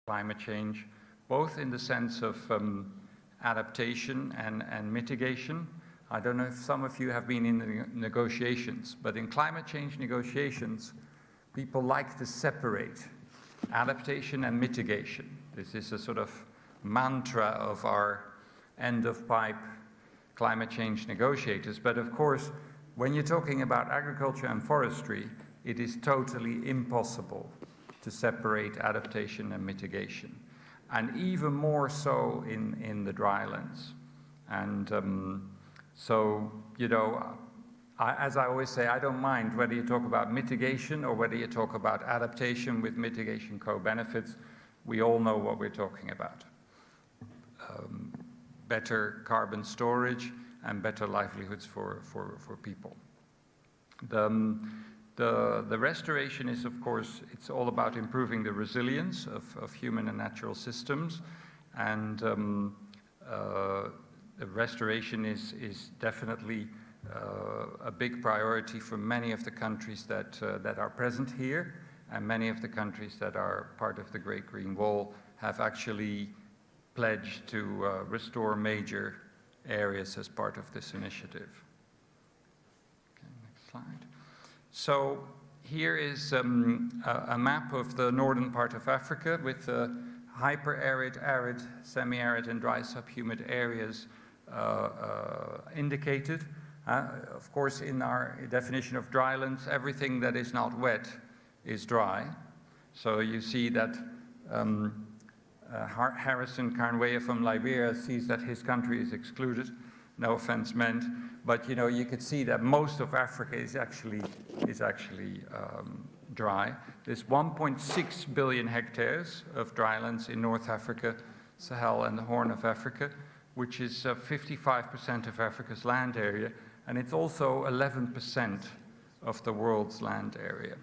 climate change, both in the sense of adaptation and mitigation. I don't know if some of you have been in the negotiations, but in climate change negotiations, people like to separate adaptation and mitigation. This is a sort of mantra of our end-of-pipe climate change negotiators. But of course, when you're talking about agriculture and forestry, it is totally impossible to separate adaptation and mitigation, and even more so in the drylands. And so, you know, as I always say, I don't mind whether you talk about mitigation or whether you talk about adaptation with mitigation co-benefits. We all know what we're talking about. Better carbon storage and better livelihoods for people. The restoration is, of course, it's all about improving the resilience of human and natural systems, and the restoration is definitely a big priority for many of the countries that are present here, and many of the countries that are part of the Great Green Wall have actually pledged to restore major areas as part of this initiative. Okay, next slide. So here is a map of the northern part of Africa with hyper-arid, arid, semi-arid and dry subhumid areas indicated. Of course, in our definition of drylands, everything that is not wet is dry. So you see that Harrison Carnwea from Liberia sees that his country is excluded. No offense meant, but you know, you could see that most of Africa is actually dry. There's 1.6 billion hectares of drylands in North Africa, Sahel and the Horn of Africa, which is 55% of Africa's land area, and it's also 11% of the world's land area.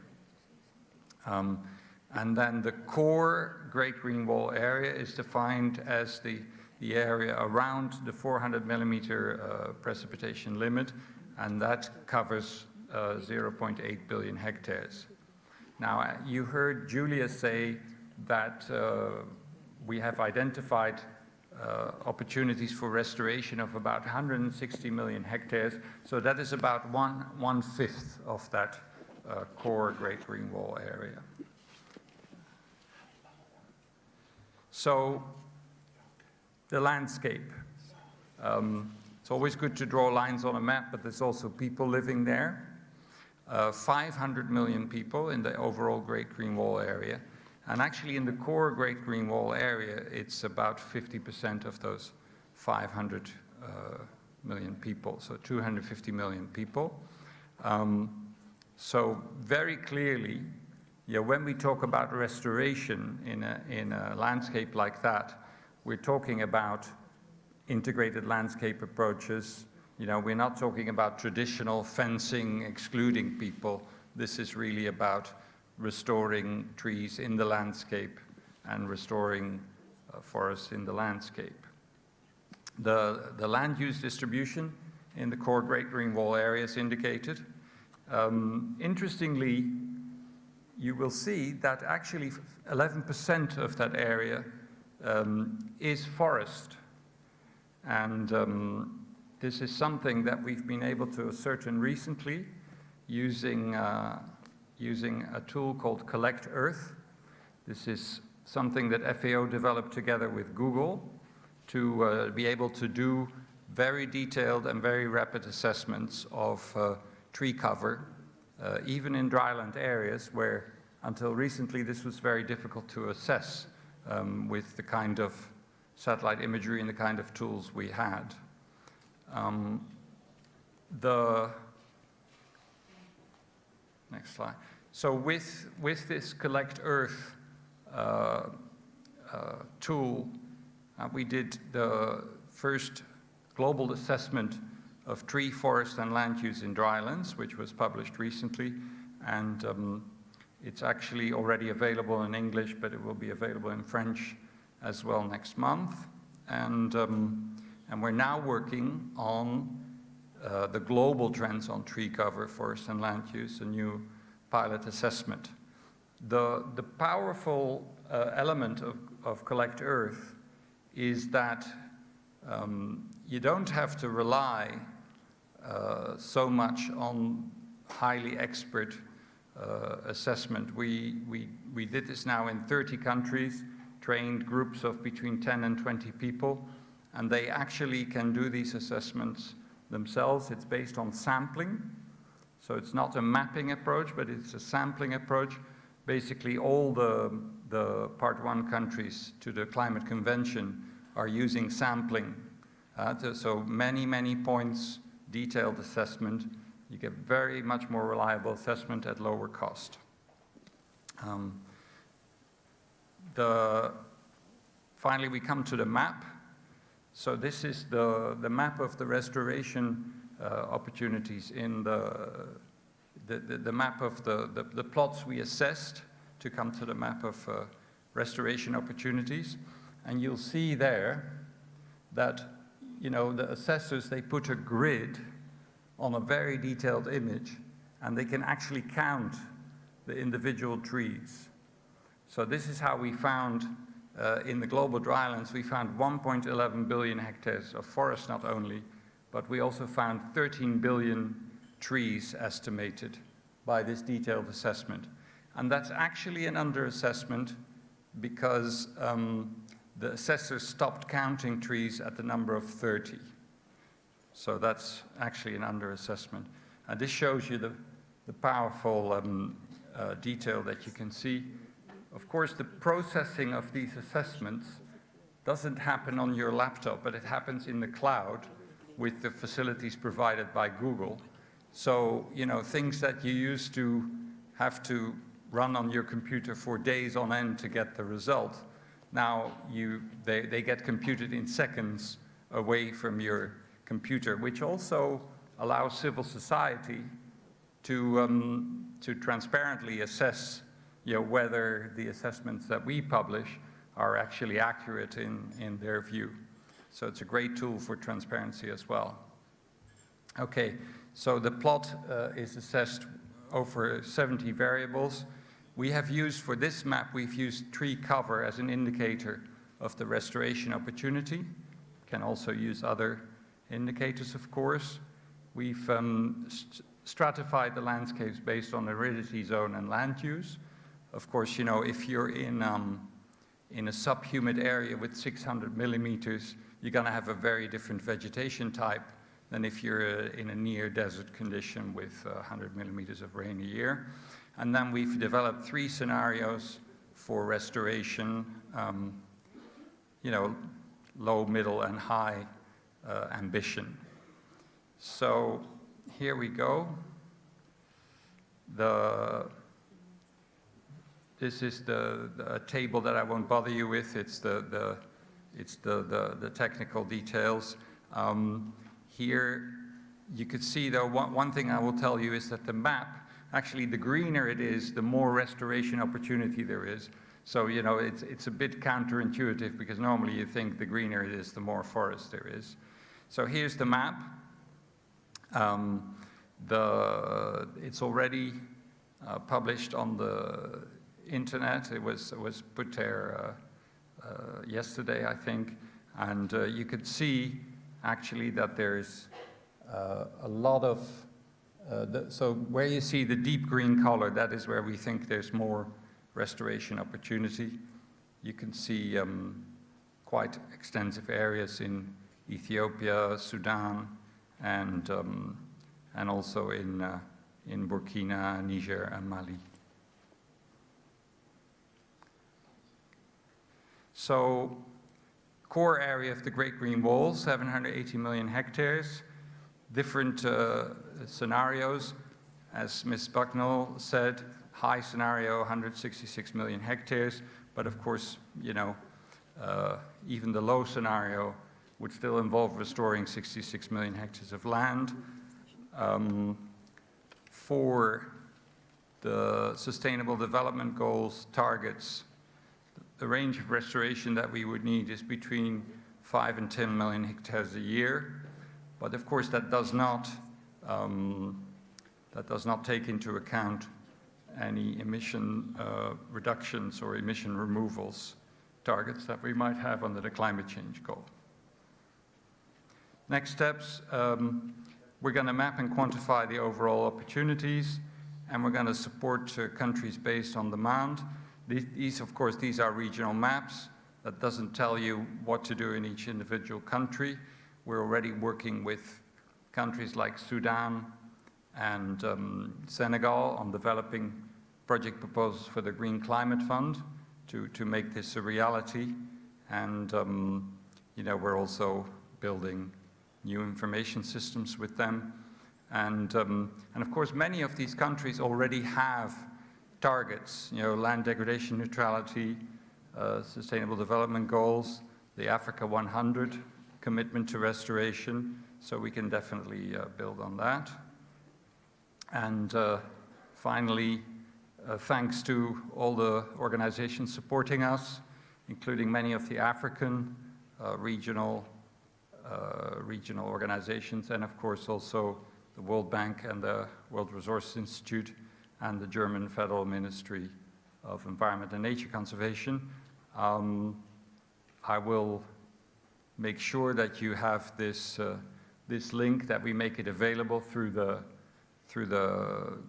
And then the core Great Green Wall area is defined as the area around the 400 millimeter precipitation limit, and that covers 0.8 billion hectares. Now, you heard Julia say that we have identified opportunities for restoration of about 160 million hectares, so that is about one-fifth of that core Great Green Wall area. So, the landscape. It's always good to draw lines on a map, but there's also people living there. 500 million people in the overall Great Green Wall area. And actually in the core Great Green Wall area, it's about 50% of those 500 million people, so 250 million people. So very clearly, yeah, when we talk about restoration in a landscape like that, we're talking about integrated landscape approaches. You know, we're not talking about traditional fencing, excluding people. This is really about restoring trees in the landscape and restoring forests in the landscape. The land use distribution in the core Great Green Wall area is indicated. Interestingly, you will see that actually 11% of that area is forest. And this is something that we've been able to ascertain recently using a tool called Collect Earth. This is something that FAO developed together with Google to be able to do very detailed and very rapid assessments of tree cover, even in dryland areas where until recently this was very difficult to assess with the kind of satellite imagery and the kind of tools we had. Next slide. So with this Collect Earth tool, we did the first global assessment of tree, forest, and land use in drylands, which was published recently, and it's actually already available in English, but it will be available in French as well next month. And we're now working on the global trends on tree cover, forest, and land use, a new pilot assessment. The powerful element of Collect Earth is that you don't have to rely so much on highly expert assessment. We did this now in 30 countries, trained groups of between 10 and 20 people, and they actually can do these assessments themselves. It's based on sampling, so it's not a mapping approach, but it's a sampling approach. Basically, all the Part 1 countries to the Climate Convention are using sampling. So many points, detailed assessment. You get very much more reliable assessment at lower cost. Finally, we come to the map. So this is the map of the restoration opportunities in the map of the plots we assessed to come to the map of restoration opportunities. And you'll see there that, you know, the assessors, they put a grid on a very detailed image, and they can actually count the individual trees. So this is how we found, in the global drylands, we found 1.11 billion hectares of forest not only, but we also found 13 billion trees estimated by this detailed assessment. And that's actually an underassessment because the assessors stopped counting trees at the number of 30. So that's actually an underassessment. And this shows you the powerful detail that you can see. Of course, the processing of these assessments doesn't happen on your laptop, but it happens in the cloud with the facilities provided by Google. So, you know, things that you used to have to run on your computer for days on end to get the result, now they get computed in seconds away from your computer, which also allows civil society to transparently assess, you know, whether the assessments that we publish are actually accurate in their view. So it's a great tool for transparency as well. Okay, so the plot is assessed over 70 variables. We have used, for this map, we've used tree cover as an indicator of the restoration opportunity. Can also use other indicators, of course. We've stratified the landscapes based on aridity zone and land use. Of course, you know, if you're in a subhumid area with 600 millimeters, you're going to have a very different vegetation type than if you're in a near desert condition with 100 millimeters of rain a year. And then we've developed 3 scenarios for restoration, you know, low, middle, and high ambition. So here we go. This is the table that I won't bother you with. It's the technical details. Here you could see, though, one thing I will tell you is that the map, actually the greener it is, the more restoration opportunity there is. So, you know, it's a bit counterintuitive because normally you think the greener it is, the more forest there is. So here's the map. It's already published on the internet. It was put there yesterday, I think. And you could see actually that there's a lot of, so where you see the deep green color, that is where we think there's more restoration opportunity. You can see quite extensive areas in Ethiopia, Sudan, and also in Burkina, Niger, and Mali. So, core area of the Great Green Wall, 780 million hectares. Different scenarios, as Ms. Bucknell said, high scenario, 166 million hectares, but of course, you know, even the low scenario would still involve restoring 66 million hectares of land. For the Sustainable Development Goals targets, the range of restoration that we would need is between 5 and 10 million hectares a year. But of course, that does not take into account any emission reductions or emission removals targets that we might have under the climate change goal. Next steps, we're going to map and quantify the overall opportunities, and we're going to support countries based on demand. These, of course, these are regional maps. That doesn't tell you what to do in each individual country. We're already working with countries like Sudan and Senegal on developing project proposals for the Green Climate Fund to make this a reality. And you know, we're also building new information systems with them. And of course, many of these countries already have targets, you know, land degradation neutrality, sustainable development goals, the Africa 100 commitment to restoration, so we can definitely build on that. And finally, thanks to all the organizations supporting us, including many of the African regional organizations, and of course also the World Bank and the World Resources Institute and the German Federal Ministry of Environment and Nature Conservation. I will make sure that you have this link, that we make it available through the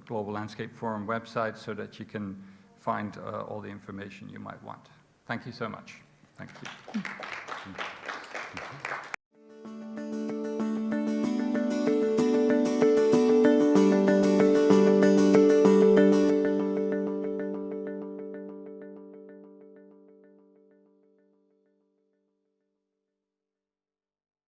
Global Landscape Forum website, so that you can find all the information you might want. Thank you so much. Thank you.